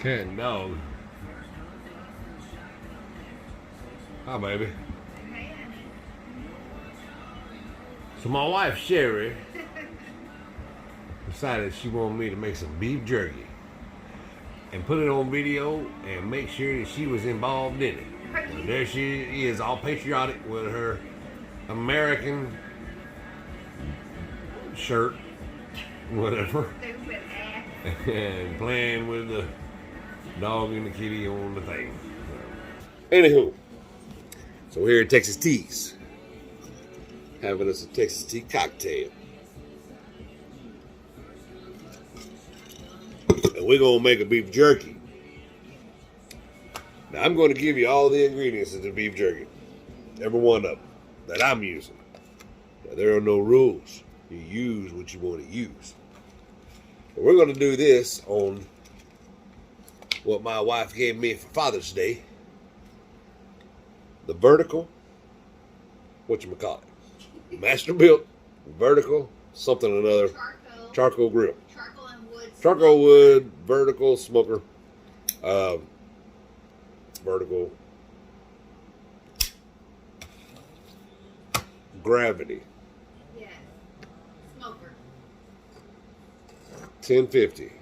Cat and dog. Hi, baby. So my wife, Sherry, decided she wanted me to make some beef jerky and put it on video and make sure that she was involved in it. And there she is, all patriotic with her American shirt, whatever, and playing with the dog and the kitty on the thing. Anywho, so we're here at Texas Tea's, having us a Texas tea cocktail. And we're going to make a beef jerky. Now, I'm going to give you all the ingredients of the beef jerky. Every one of them that I'm using. Now, there are no rules. You use what you want to use. But we're going to do this on what my wife gave me for Father's Day. The vertical, whatchamacallit, master built, vertical, something or another, charcoal grill. Charcoal wood, vertical smoker, vertical gravity. Yes, smoker. 1050.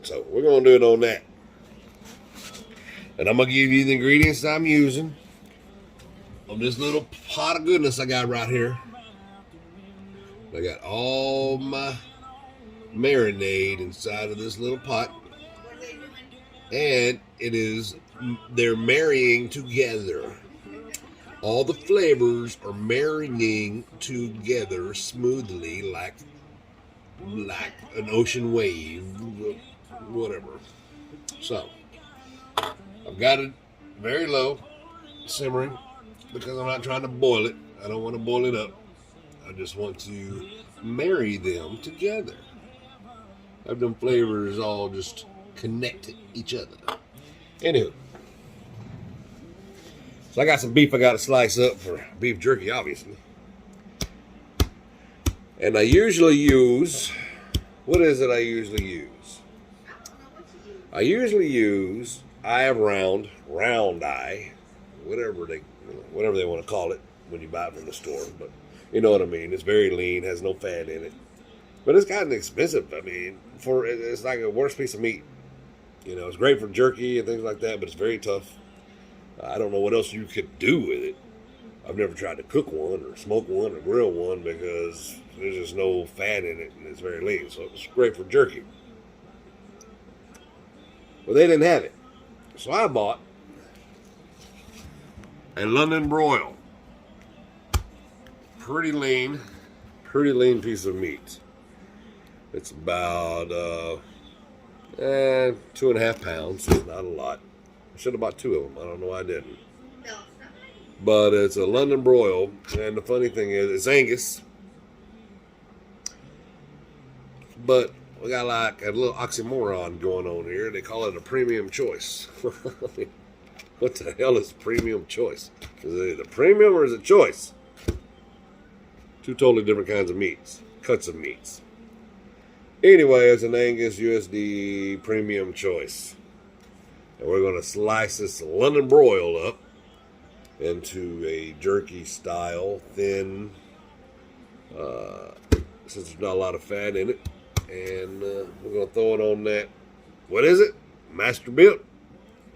So we're gonna do it on that, and I'm gonna give you the ingredients I'm using on this little pot of goodness I got right here. I got all my marinade inside of this little pot. What are they doing? And they're marrying together. All the flavors are marrying together smoothly like an ocean wave, whatever. So, I've got it very low, simmering, because I'm not trying to boil it. I don't want to boil it up. I just want to marry them together. Have them flavors all just connect to each other. Anywho, so I got some beef I got to slice up for beef jerky, obviously. And I usually use, what is it I usually use? I usually use eye of round eye, whatever they want to call it when you buy it from the store, but you know what I mean. It's very lean, has no fat in it. But it's kind of expensive. I mean, it's like a worst piece of meat. You know, it's great for jerky and things like that, but it's very tough. I don't know what else you could do with it. I've never tried to cook one or smoke one or grill one because there's just no fat in it and it's very lean. So it's great for jerky. But they didn't have it. So I bought a London broil. Pretty lean piece of meat. It's about 2.5 pounds. It's not a lot. I should have bought 2 of them. I don't know why I didn't. But it's a London broil, and the funny thing is, it's Angus. But we got like a little oxymoron going on here. They call it a premium choice. What the hell is premium choice? Is it a premium or is it choice? 2 totally different kinds of meats, cuts of meats. Anyway, it's an Angus USD premium choice. And we're going to slice this London broil up into a jerky style, thin, since there's not a lot of fat in it. And we're going to throw it on that, what is it? Master Built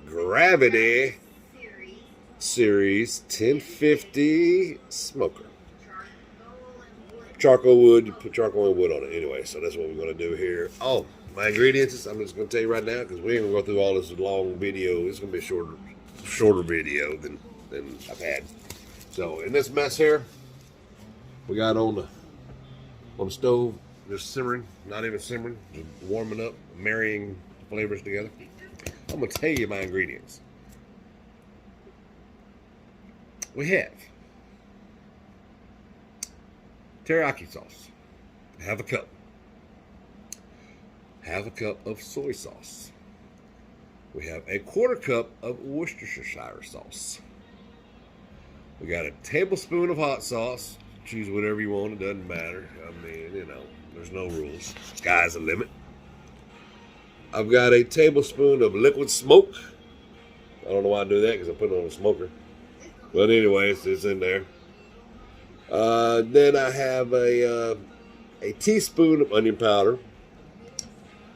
Gravity Series 1050 Smoker. Charcoal wood, you put charcoal and wood on it anyway, so that's what we're going to do here. Oh, my ingredients, I'm just going to tell you right now, because we ain't going to go through all this long video. It's going to be a shorter video than I've had. So, in this mess here, we got on the stove, just simmering, not even simmering, just warming up, marrying the flavors together. I'm going to tell you my ingredients. We have teriyaki sauce, half a cup. Half a cup of soy sauce. We have a 1/4 cup of Worcestershire sauce. We got a tablespoon of hot sauce, choose whatever you want. It doesn't matter. I mean, there's no rules. Sky's the limit. I've got a tablespoon of liquid smoke. I don't know why I do that because I put it on a smoker. But anyway, it's in there. Then I have a teaspoon of onion powder.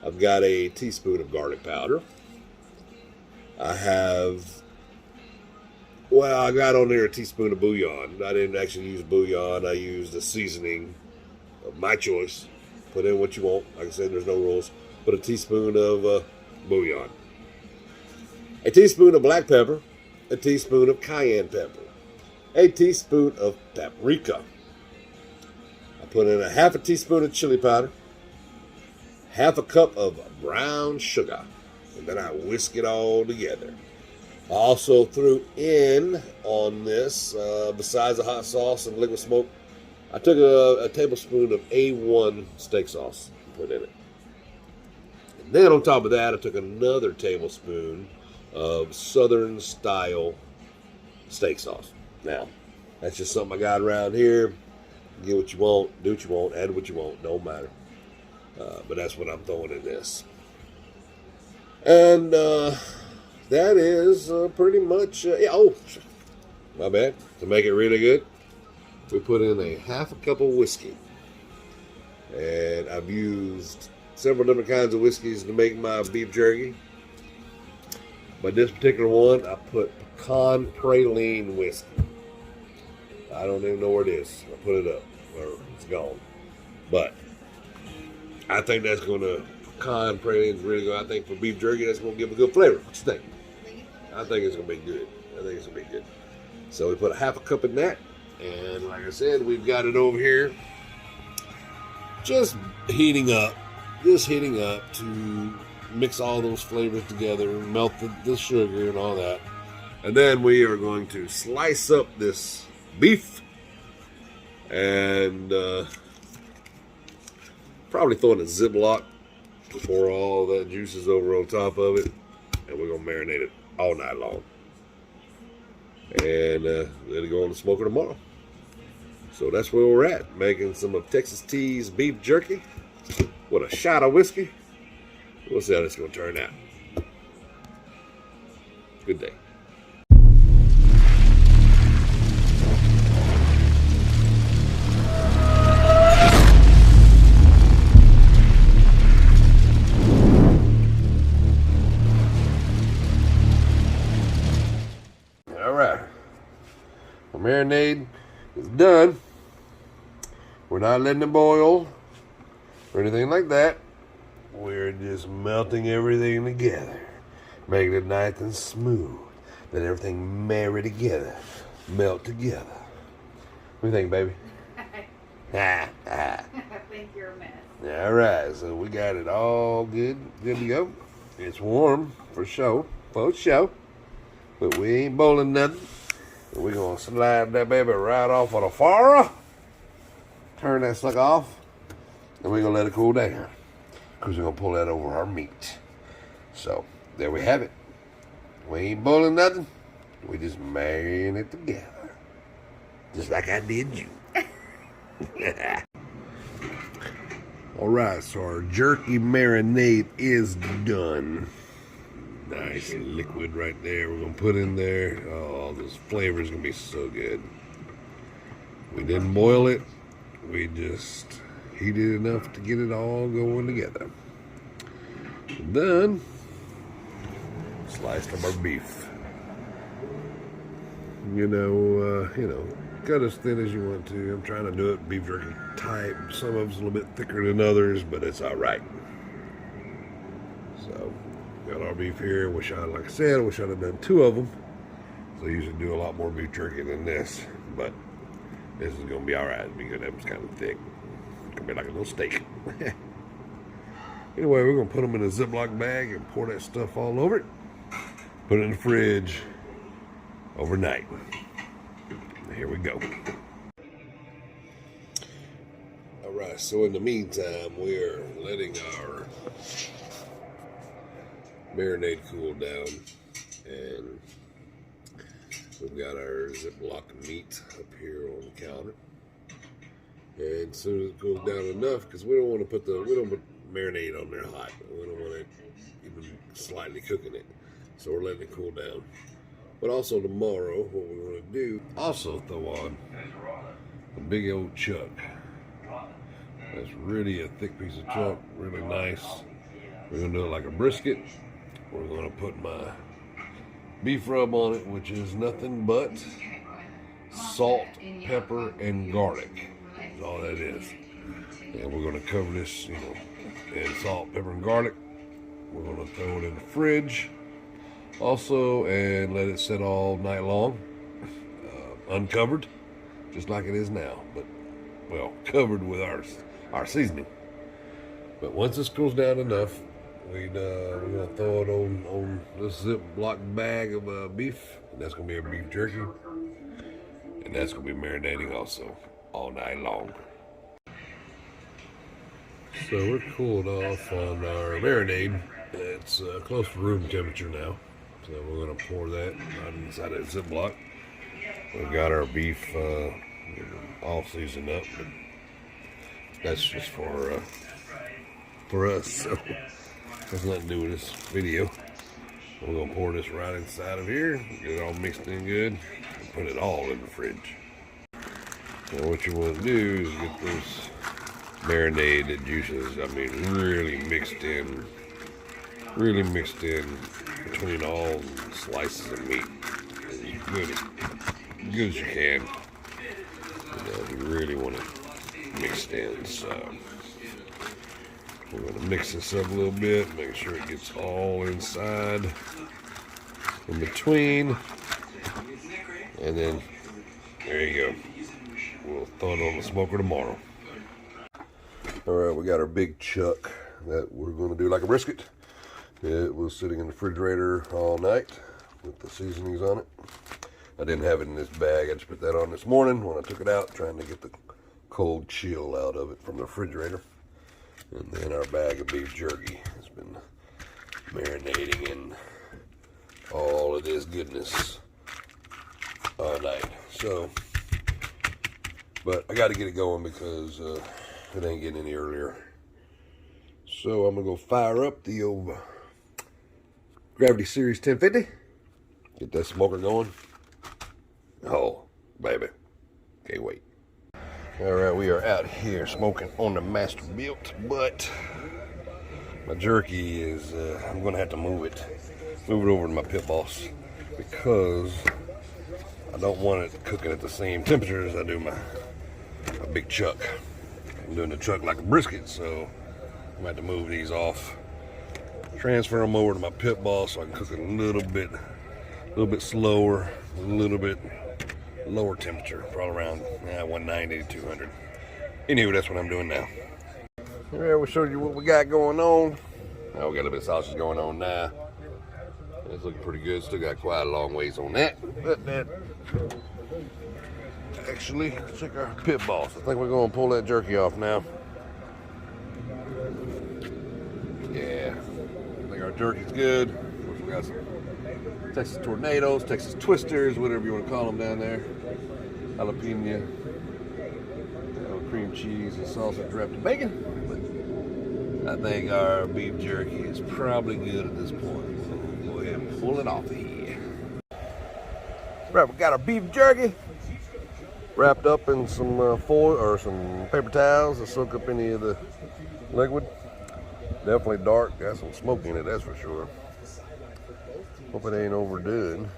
I've got a teaspoon of garlic powder. I got on there a teaspoon of bouillon. I didn't actually use bouillon. I used a seasoning of my choice. Put in what you want. Like I said, there's no rules. Put a teaspoon of bouillon. A teaspoon of black pepper. A teaspoon of cayenne pepper. A teaspoon of paprika. I put in a half a teaspoon of chili powder. Half a cup of brown sugar. And then I whisk it all together. I also threw in on this, besides the hot sauce and liquid smoke, I took a tablespoon of A1 steak sauce and put in it. And then on top of that, I took another tablespoon of Southern style steak sauce. Now, that's just something I got around here. Get what you want, do what you want, add what you want, don't matter. But that's what I'm throwing in this. And that is pretty much, my bad. To make it really good, we put in a half a cup of whiskey. And I've used several different kinds of whiskeys to make my beef jerky. But this particular one, I put pecan praline whiskey. I don't even know where it is. I put it up, or it's gone. But I think that's going to, pecan praline is really good. I think for beef jerky, that's going to give a good flavor. What you think? I think it's going to be good. So we put a half a cup in that. And like I said, we've got it over here just heating up to mix all those flavors together, melt the sugar and all that. And then we are going to slice up this beef and probably throw in a Ziploc to pour all that juices over on top of it. And we're going to marinate it all night long. And let it go on the smoker tomorrow. So that's where we're at, making some of Texas T's beef jerky with a shot of whiskey. We'll see how this is going to turn out. Good day. All right. The marinade is done. We're not letting it boil or anything like that. We're just melting everything together, making it nice and smooth. Let everything marry together, melt together. What do you think, baby? I think you're a mess. All right, so we got it all good to go. It's warm for sure, but we ain't boiling nothing. We're gonna slide that baby right off of the fire. Turn that sucker off, and we're gonna let it cool down, because we're gonna pull that over our meat. So there we have it. We ain't boiling nothing. We just marrying it together, just like I did you. All right, so our jerky marinade is done. Nice and liquid right there. We're gonna put in there. Oh, this flavor is gonna be so good. We didn't boil it. We just heated enough to get it all going together. And then sliced up our beef. Cut as thin as you want to. I'm trying to do it beef jerky type. Some of it's a little bit thicker than others, but it's all right. So got our beef here. Like I said, I wish I'd have done 2 of them. So I usually do a lot more beef jerky than this, but this is gonna be all right because that was kind of thick. It's gonna be like a little steak. Anyway, we're gonna put them in a Ziploc bag and pour that stuff all over it. Put it in the fridge overnight. Here we go. All right, so in the meantime, we're letting our marinade cool down, and we've got our Ziploc meat up here on the counter. And as soon as it cools down enough, because we don't put marinade on there hot. We don't want it even slightly cooking it. So we're letting it cool down. But also tomorrow, what we're going to do, also throw on a big old chuck. That's really a thick piece of chuck, really nice. We're going to do it like a brisket. We're going to put my beef rub on it, which is nothing but salt, pepper, and garlic. That's all that is. And we're going to cover this, in salt, pepper, and garlic. We're going to throw it in the fridge also and let it sit all night long, uncovered, just like it is now, but, well, covered with our seasoning. But once this cools down enough, we're going to throw it on this Ziploc bag of beef, and that's going to be our beef jerky, and that's going to be marinating also all night long. So we're cooled off on our marinade. It's close to room temperature now, so we're going to pour that inside that Ziploc. We've got our beef all seasoned up, but that's just for us, so has nothing to do with this video. We're going to pour this right inside of here, get it all mixed in good, and put it all in the fridge. Now what you want to do is get this marinade, the juices, really mixed in between all slices of meat. As good as you can. You really want it mixed in, so we're going to mix this up a little bit, make sure it gets all inside, in between, and then there you go. We'll throw it on the smoker tomorrow. Alright, we got our big chuck that we're going to do like a brisket. It was sitting in the refrigerator all night with the seasonings on it. I didn't have it in this bag. I just put that on this morning when I took it out, trying to get the cold chill out of it from the refrigerator. And then our bag of beef jerky has been marinating in all of this goodness all night. So, but I got to get it going because it ain't getting any earlier. So I'm going to go fire up the old Gravity Series 1050. Get that smoker going. Oh, baby. Can't wait. Alright, we are out here smoking on the Masterbuilt, but my jerky is, I'm going to have to move it over to my pit boss because I don't want it cooking at the same temperature as I do my big chuck. I'm doing the chuck like a brisket, so I'm going to have to move these off, transfer them over to my pit boss so I can cook it a little bit slower, a little bit lower temperature, probably around 190 to 200. Anyway, that's what I'm doing now. Alright, we'll show you what we got going on. Now we got a little bit of sausage going on now. It's looking pretty good. Still got quite a long ways on that. But that actually, check our pit boss. I think we're going to pull that jerky off now. Yeah, I think our jerky's good. Of course, we got some Texas tornadoes, Texas twisters, whatever you want to call them down there. Jalapeno, cream cheese, and sausage wrapped in bacon. But I think our beef jerky is probably good at this point. So we'll go ahead and pull it off of here. Right, we got our beef jerky wrapped up in some foil or some paper towels to soak up any of the liquid. Definitely dark. Got some smoke in it, that's for sure. Hope it ain't overdone.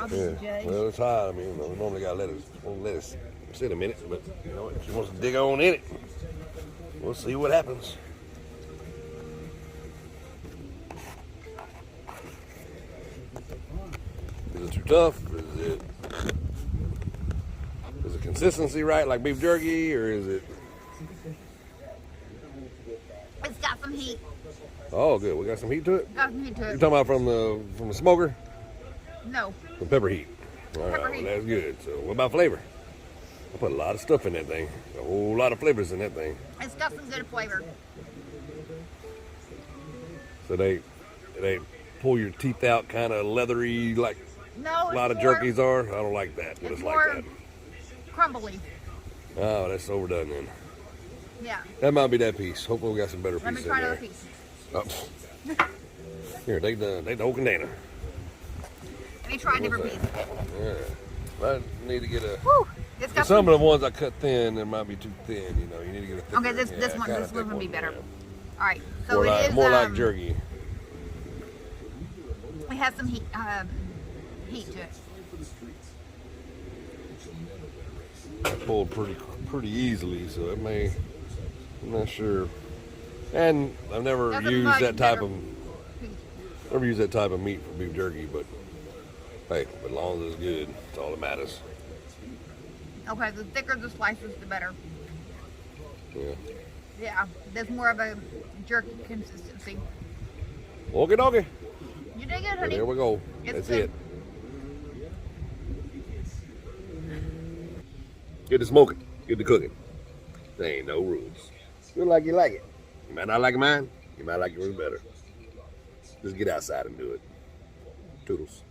Yeah. Well, it's hot. I mean, we normally gotta let it sit a minute, but it just wants to dig on in it. We'll see what happens. Is it too tough? Is the consistency right, like beef jerky, or is it? It's got some heat. Oh, good. We got some heat to it? Got some heat to it. You're talking about from the smoker? No. From pepper heat. All right, Pepper heat. well, that's good. So what about flavor? I put a lot of stuff in that thing. A whole lot of flavors in that thing. It's got some good flavor. So they pull your teeth out kind of leathery like No, a lot of jerkies are. I don't like that, but it's like that. Crumbly. Oh, that's overdone then. Yeah. That might be that piece. Hopefully we got some better Let me pieces try in another there. piece. Oh. Here, take the whole container. Let me try a different piece. Yeah. I need to get a... Whew. It's got Some of the ones I cut thin, they might be too thin. You know, you need to get a thicker. Okay, this kinda one would be thick better. yeah. All right, so it is More like jerky. It has some heat to it. I pulled pretty easily, so it may. I'm not sure. And I've never That's a used much that type better of piece. never used that type of meat for beef jerky, but hey, as long as it's good, that's all that matters. Okay, the thicker the slices, the better. Yeah. Yeah, there's more of a jerky consistency. Okie dokie. You did good, Well, honey. there we go. It's That's good. it. Get to smoking. Get to cooking. There ain't no rules. Feel like you like it. You might not like mine. You might like yours better. Just get outside and do it. Toodles.